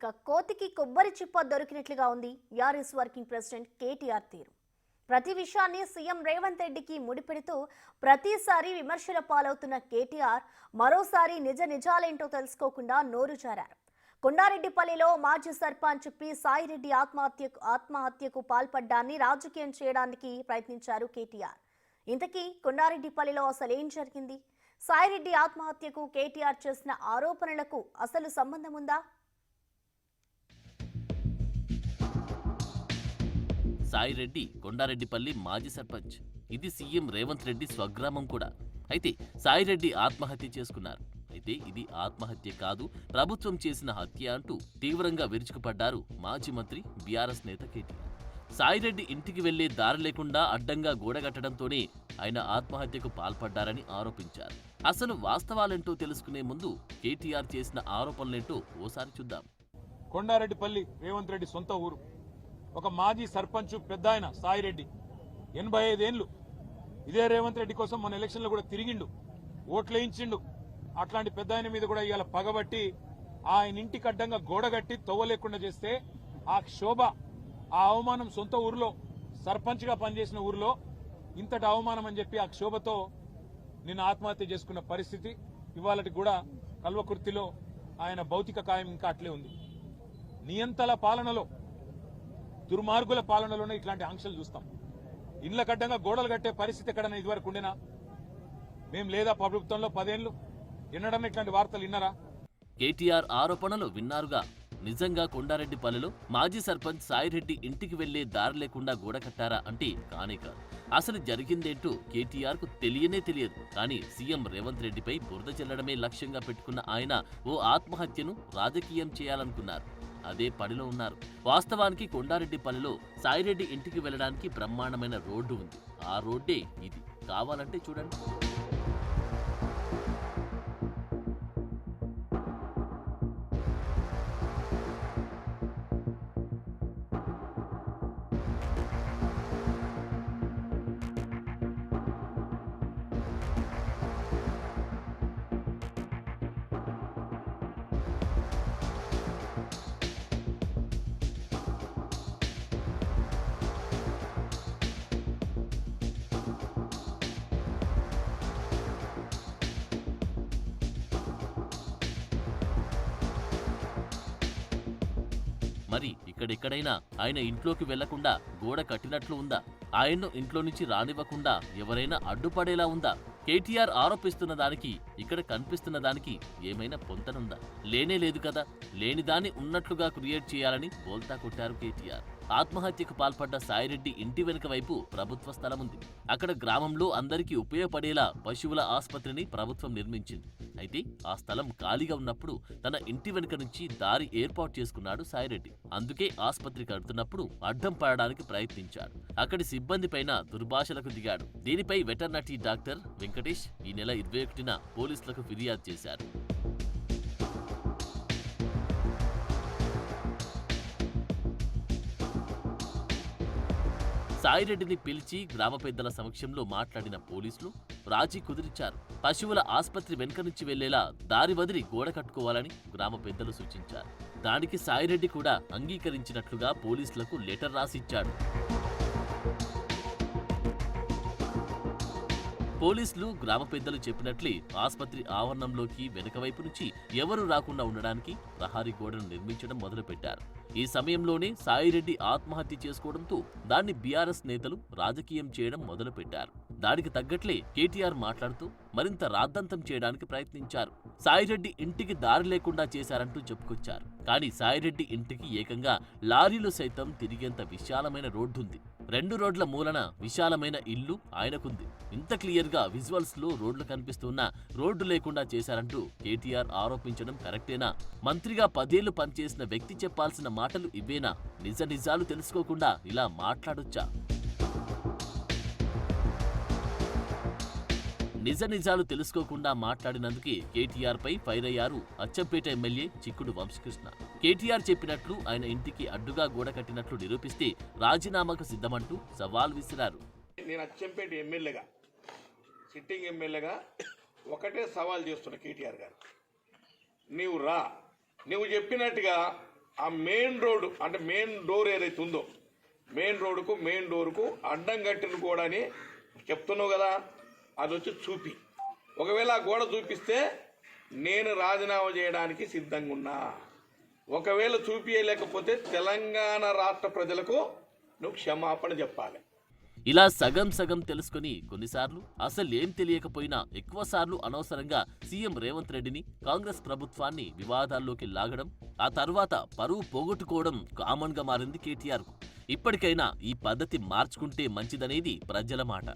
ఇక కోతికి కొబ్బరి చిప్ప దొరికినట్లుగా ఉంది బీఆర్ఎస్ వర్కింగ్ ప్రెసిడెంట్ కేటీఆర్ తీరు. ప్రతి విషయాన్ని సీఎం రేవంత్ రెడ్డికి ముడిపెడుతూ ప్రతిసారి విమర్శల పాలవుతున్న కేటీఆర్ మరోసారి నిజాలేంటో తెలుసుకోకుండా నోరు జారారు. కొండారెడ్డిపల్లిలో మాజీ సర్పంచ్ పి సాయిరెడ్డి ఆత్మహత్యకు పాల్పడ్డాన్ని రాజకీయం చేయడానికి ప్రయత్నించారు కేటీఆర్. ఇంతకీ కొండారెడ్డిపల్లిలో అసలేం జరిగింది? సాయిరెడ్డి ఆత్మహత్యకు కేటీఆర్ చేసిన ఆరోపణలకు అసలు సంబంధం ఉందా? సాయిరెడ్డి కొండారెడ్డిపల్లి మాజీ సర్పంచ్. ఇది సీఎం రేవంత్ రెడ్డి స్వగ్రామం కూడా. అయితే సాయిరెడ్డి ఆత్మహత్య చేసుకున్నారు. అయితే ఇది ఆత్మహత్య కాదు, ప్రభుత్వం చేసిన హత్య అంటూ తీవ్రంగా విరుచుకుపడ్డారు మాజీ మంత్రి బీఆర్ఎస్ నేత కేటీఆర్. సాయిరెడ్డి ఇంటికి వెళ్లే దారి లేకుండా అడ్డంగా గోడగట్టడంతోనే ఆయన ఆత్మహత్యకు పాల్పడ్డారని ఆరోపించారు. అసలు వాస్తవాలేంటో తెలుసుకునే ముందు కేటీఆర్ చేసిన ఆరోపణలేంటో ఓసారి చూద్దాం. కొండారెడ్డిపల్లి రేవంత్ రెడ్డి సొంత ఊరు. ఒక మాజీ సర్పంచ్ పెద్ద ఆయన సాయిరెడ్డి 85 ఏళ్లు ఇదే రేవంత్ రెడ్డి కోసం మన ఎలక్షన్లో కూడా తిరిగిండు, ఓట్లేయించిండు. అట్లాంటి పెద్ద ఆయన మీద కూడా ఇవాళ పగబట్టి ఆయన ఇంటికి అడ్డంగా గోడగట్టి తవ్వలేకుండా చేస్తే ఆ క్షోభ, ఆ అవమానం సొంత ఊరిలో సర్పంచ్ గా పనిచేసిన ఊరిలో ఇంతటి అవమానం అని చెప్పి ఆ క్షోభతో నిన్న ఆత్మహత్య చేసుకున్న పరిస్థితి. ఇవాళకి కూడా కల్వకుర్తిలో ఆయన భౌతిక కాయం ఇంకా అట్లే ఉంది. నియంతల పాలనలో, దుర్మార్గుల పాలనలోనే ఇట్లాంటి ఆంక్షలు చూస్తాం. ఇండ్ల కడ్డంగా గోడలు కట్టే పరిస్థితి ఎక్కడన్నా ఇదివరకు ఉండేనా? మేం లేదా ప్రభుత్వంలో 10 ఏళ్లు ఎన్నడన్నా ఇట్లాంటి వార్తలు విన్నారా? కేటీఆర్ ఆరోపణలు విన్నారుగా. నిజంగా కొండారెడ్డిపల్లిలో మాజీ సర్పంచ్ సాయిరెడ్డి ఇంటికి వెళ్లే దారి లేకుండా గోడ కట్టారా అంటే కానే కాదు. అసలు జరిగిందేంటో కేటీఆర్ కు తెలియదు. కానీ సీఎం రేవంత్ రెడ్డిపై బురద చెల్లడమే లక్ష్యంగా పెట్టుకున్న ఆయన ఓ ఆత్మహత్యను రాజకీయం చేయాలనుకున్నారు. అదే పనిలో ఉన్నారు. వాస్తవానికి కొండారెడ్డిపల్లిలో సాయిరెడ్డి ఇంటికి వెళ్లడానికి బ్రహ్మాండమైన రోడ్డు ఉంది. ఆ రోడ్డే ఇది. కావాలంటే చూడండి. మరి ఇక్కడెక్కడైనా ఆయన ఇంట్లోకి వెళ్లకుండా గోడ కట్టినట్లు ఉందా? ఆయన్ను ఇంట్లో నుంచి రానివ్వకుండా ఎవరైనా అడ్డుపడేలా ఉందా? కేటీఆర్ ఆరోపిస్తున్న దానికి ఇక్కడ కనిపిస్తున్న దానికి ఏమైనా పొంతనుందా? లేనే లేదు కదా. లేనిదాన్ని ఉన్నట్లుగా క్రియేట్ చేయాలని బోల్తా కొట్టారు కేటీఆర్. ఆత్మహత్యకు పాల్పడ్డ సాయిరెడ్డి ఇంటి వెనుక వైపు ప్రభుత్వ స్థలం ఉంది. అక్కడ గ్రామంలో అందరికీ ఉపయోగపడేలా పశువుల ఆసుపత్రిని ప్రభుత్వం నిర్మించింది. అయితే ఆ స్థలం ఖాళీగా ఉన్నప్పుడు తన ఇంటి వెనుక నుంచి దారి ఏర్పాటు చేసుకున్నాడు సాయిరెడ్డి. అందుకే ఆసుపత్రి కడుతున్నప్పుడు అడ్డం పడడానికి ప్రయత్నించాడు. అక్కడి సిబ్బంది పైన దుర్భాషలకు దిగాడు. దీనిపై వెటర్నరీ డాక్టర్ వెంకటేష్ ఈ నెల 21న పోలీసులకు ఫిర్యాదు చేశారు. సాయిరెడ్డిని పిలిచి గ్రామ పెద్దల సమక్షంలో మాట్లాడిన పోలీసులు రాజీ కుదిరిచారు. పశువుల ఆసుపత్రి వెనుక నుంచి వెళ్లేలా దారి వదిలి గోడ కట్టుకోవాలని గ్రామ పెద్దలు సూచించారు. దానికి సాయిరెడ్డి కూడా అంగీకరించినట్లుగా పోలీసులకు లెటర్ రాసిచ్చాడు. పోలీసులు గ్రామ పెద్దలు చెప్పినట్లే ఆసుపత్రి ఆవరణంలోకి వెనుకవైపు నుంచి ఎవరూ రాకుండా ఉండడానికి ప్రహారీ గోడను నిర్మించడం మొదలుపెట్టారు. ఈ సమయంలోనే సాయిరెడ్డి ఆత్మహత్య చేసుకోవడంతో దాన్ని బీఆర్ఎస్ నేతలు రాజకీయం చేయడం మొదలుపెట్టారు. దానికి తగ్గట్లే కేటీఆర్ మాట్లాడుతూ మరింత రాద్ధాంతం చేయడానికి ప్రయత్నించారు. సాయిరెడ్డి ఇంటికి దారి లేకుండా చేశారంటూ చెప్పుకొచ్చారు. కానీ సాయిరెడ్డి ఇంటికి ఏకంగా లారీలు సైతం తిరిగేంత విశాలమైన రోడ్డుంది. 2 రోడ్ల మూలన విశాలమైన ఇల్లు ఆయనకుంది. ఇంత క్లియర్ గా విజువల్స్ లో రోడ్లు కనిపిస్తున్నా రోడ్డు లేకుండా చేశారంటూ కేటీఆర్ ఆరోపించడం కరెక్టేనా? మంత్రిగా 10 ఏళ్లు పనిచేసిన వ్యక్తి చెప్పాల్సిన మాటలు ఇవేనా? నిజాలు తెలుసుకోకుండా ఇలా మాట్లాడొచ్చా? నిజాలు తెలుసుకోకుండా మాట్లాడినందుకే కేటీఆర్ పై ఫైర్ అయ్యారు అచ్చంపేట ఎమ్మెల్యే చిక్కుడు వంశకృష్ణ. కేటీఆర్ చెప్పినట్లు ఆయన ఇంటికి అడ్డుగా గోడ కట్టినట్లు నిరూపిస్తే రాజీనామాకు సిద్ధమంటూ సవాల్ విసిరారు. నేను అచ్చంపేట ఎమ్మెల్యేగా, సిట్టింగ్ ఎమ్మెల్యేగా ఒకటే సవాల్ చేస్తున్నా కేటీఆర్ గారు, నువ్వు రా, నువ్వు చెప్పినట్టుగా ఆ మెయిన్ రోడ్డు అంటే మెయిన్ డోర్ ఏదైతే ఉందో మెయిన్ డోరుకు అడ్డం కట్టిన గోడ అని చెప్తున్నావు కదా, అది వచ్చి చూపి. ఒకవేళ ఆ గోడ చూపిస్తే నేను రాజీనామా చేయడానికి సిద్ధంగా ఉన్నా. ఒకవేళ చూపించలేకపోతే తెలంగాణ రాష్ట్ర ప్రజలకు నువ్వు క్షమాపణ చెప్పాలి. ఇలా సగం సగం తెలుసుకుని కొన్నిసార్లు అసలు ఏం తెలియకపోయినా ఎక్కువ సార్లు అనవసరంగా సీఎం రేవంత్ రెడ్డిని, కాంగ్రెస్ ప్రభుత్వాన్ని వివాదాల్లోకి లాగడం, ఆ తర్వాత పరువు పోగొట్టుకోవడం కామన్ గా మారింది కేటీఆర్ కు. ఇప్పటికైనా ఈ పద్ధతి మార్చుకుంటే మంచిదనేది ప్రజల మాట.